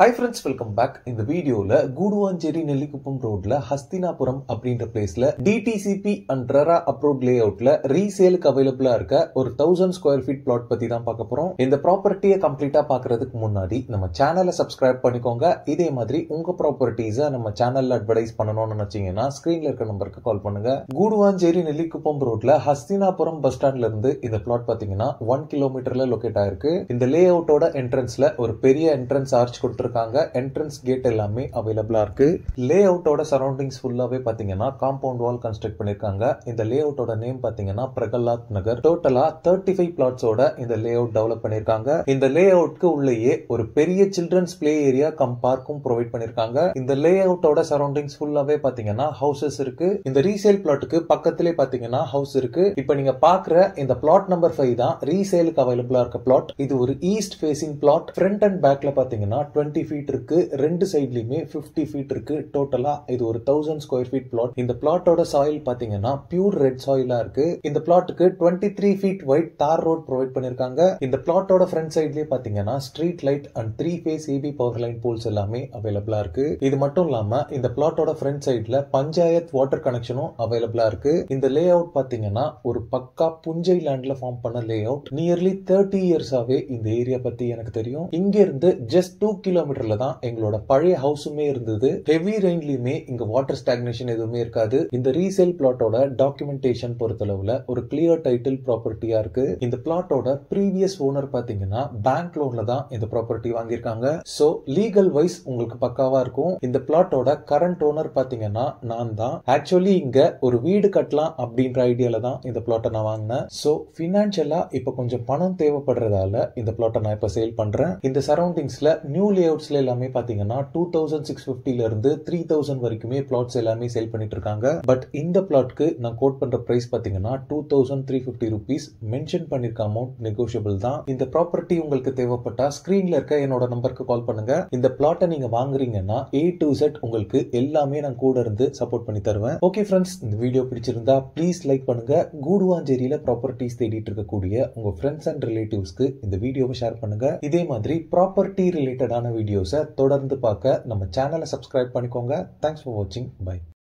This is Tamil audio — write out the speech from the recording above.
Hi friends, welcome back. In the video la Guduvancheri Nellikuppam road la Hastinapuram அப்படின்ற பிளேஸ்ல DTCP and RERA approved layoutல resale available இருக்க ஒரு 1000 square feet plot பத்தி தான் பார்க்க போறோம். இந்த ப்ராப்பர்ட்டியை கம்ப்ளீட்டா பார்க்கிறதுக்கு முன்னாடி நம்ம சேனலை சப்ஸ்கிரைப் பண்ணிக்கோங்க. இதே மாதிரி உங்க ப்ராப்பர்ட்டிஸை நம்ம சேனல்ல அட்வர்டைஸ் பண்ணணும்னு நினைச்சீங்கன்னா ஸ்கிரீன்ல இருக்க நம்பருக்கு கால் பண்ணுங்க. Guduvancheri Nellikuppam ரோட்ல ஹஸ்தினாபுரம் பஸ் ஸ்டாண்ட்ல இருந்து இந்த பிளாட் பாத்தீங்கன்னா 1 கிலோமீட்டர்ல லொகேட் ஆயிருக்கு. இந்த லே அவுட்டோட என்ட்ரன்ஸ்ல ஒரு பெரிய என்ட்ரன்ஸ் ஆர்ச் கொடுத்திருக்காங்க. என்ட்ரன்ஸ் கேட் எல்லாமே அவைலபிளா இருக்கு. லே அவுட்டோட சரௌண்டிங்ஸ் ஃபுல்லாவே பாத்தீங்கன்னா காம்பவுண்ட் வால் கன்ஸ்ட்ரக்ட் பண்ணிருக்காங்க. இந்த லே அவுட்டோட நேம் பாத்தீங்கன்னா பிரகலாத் நகர். டோட்டலா 35 பிளாட்ஸோட இந்த லே அவுட் டெவலப் பண்ணிருக்காங்க. இந்த லே அவுட்க்கு உள்ளேயே ஒரு பெரிய சில்ட்ரன்ஸ் பிளே ஏரியா கம் பார்க்கும் ப்ரொவைட் பண்ணிருக்காங்க. இந்த லே அவுட்டோட சரௌண்டிங்ஸ் ஃபுல்லாவே பாத்தீங்கன்னா ஹவுசஸ் இருக்கு. இந்த ரீசேல் பிளாட்டுக்கு பக்கத்திலே பாத்தீங்கன்னா ஹவுஸ் இருக்கு. இப்ப நீங்க பாக்குற இந்த பிளாட் நம்பர் 5 தான் ரீசேலுக்கு அவைலபிளா இருக்க பிளாட். இது ஒரு east facing plot. Front and பேக்ல பாத்தீங்கன்னா 20 ஃபீட் இருக்கு. ரெண்டு சைட்லயுமே 50 ஃபீட் இருக்கு. டோட்டலா இது ஒரு 1000 ஸ்கொயர் ஃபீட் பிளாட். இந்த பிளாட்டோட சாயில் பாத்தீங்கன்னா பியூர் ரெட் சாயிலா இருக்கு. இந்த பிளாட்டுக்கு 23 feet wide tar road provide பண்ணிருக்காங்க. இந்த பிளாட்டோட ஃப்ரண்ட் சைட்லயே பாத்தீங்கன்னா street light and 3 phase AP power line poles எல்லாமே அவைலபிளா இருக்கு. இது மட்டும் இல்லாம இந்த பிளாட்டோட ஃப்ரண்ட் சைட்ல பஞ்சாயத் வாட்டர் கனெக்ஷனும் அவைலபிளா இருக்கு. இந்த லே அவுட் பாத்தீங்கன்னா ஒரு பக்கா புஞ்சை லேண்ட்ல ஃபார்ம் பண்ண லே அவுட். நியர்லி 30 இயர்ஸாவே இந்த ஏரியா பத்தி எனக்கு தெரியும். இங்க இருந்து ஜஸ்ட் 2 கிலோமீட்டர்ல தான் எங்களோட பழைய ஹவுஸுமே இருந்தது. ஹெவி ரெயின்லயுமே இங்க வாட்டர் ஸ்டாக்னேஷன் எதுவுமே இருக்காது. இந்த ரீசேல் பிளாட்டோட டாக்குமெண்டேஷன் பொறுத்தளவுல ஒரு கிளியர் டைட்டில் ப்ராப்பர்ட்டியா இருக்கு. இந்த பிளாட்டோட ப்ரீவியஸ் ஓனர் பாத்தீங்கன்னா பேங்க் லோன்ல தான் இந்த ப்ராப்பர்ட்டி வாங்கியிருக்காங்க. சோ லீகல் வைஸ் உங்களுக்கு பக்காவா இருக்கும். இந்த பிளாட்டோட கரண்ட் ஓனர் பாத்தீங்கன்னா நான் தான். ஆக்சுவலி இங்க ஒரு வீடு கட்டலாம் அப்படின்ற ஐடியால தான் இந்த பிளாட்டை நான் வாங்கினேன். சோ பினான்சியலா இப்ப கொஞ்சம் பணம் தேவைப்படுறதால இந்த பிளாட்டை நான் இப்ப சேல் பண்றேன். இந்த சரௌண்டிங்ஸ்ல நியூ லேஅவுட்ஸ்ல எல்லாமே பாத்தீங்கன்னா 2650 இருந்து 3000 வரைக்குமே பிளாட்ஸ் எல்லாமே சேல் பண்ணிட்டு இருக்காங்க. பட் இந்த பிளாட்க்கு நான் கோட் பண்ற பிரைஸ் பாத்தீங்கன்னா 2350 ரூபீஸ். மென்ஷன் பண்ணிருக்க அமௌண்ட் நெகோஷியபிள் தான். இந்த ப்ராப்பர்ட்டி உங்களுக்கு தேவைப்பட்டா ஸ்கிரீன்ல இருக்க என்னோட நம்பருக்கு கால் பண்ணுங்க. இந்த பிளாட்டை நீங்க வாங்குறீங்கன்னா A to Z உங்களுக்கு எல்லாமே நான் கூட இருந்து சப்போர்ட் பண்ணி தருவேன். ஓகே ஃப்ரெண்ட்ஸ், இந்த வீடியோ பிடிச்சிருந்தா ப்ளீஸ் லைக் பண்ணுங்க. கூடுவாஞ்சேரியில ப்ராப்பர்ட்டிஸ் தேடிட்டு இருக்கக்கூடிய உங்க ஃப்ரெண்ட்ஸ் அண்ட் ரிலேட்டிவ்ஸ்க்கு இந்த வீடியோவை ஷேர் பண்ணுங்க. இதே மாதிரி ப்ராப்பர்ட்டி ரிலேட்டடான வீடியோஸை தொடர்ந்து பார்க்க நம்ம சேனலை சப்ஸ்கிரைப் பண்ணிக்கோங்க. தேங்க்ஸ் ஃபார் வாட்சிங். பை.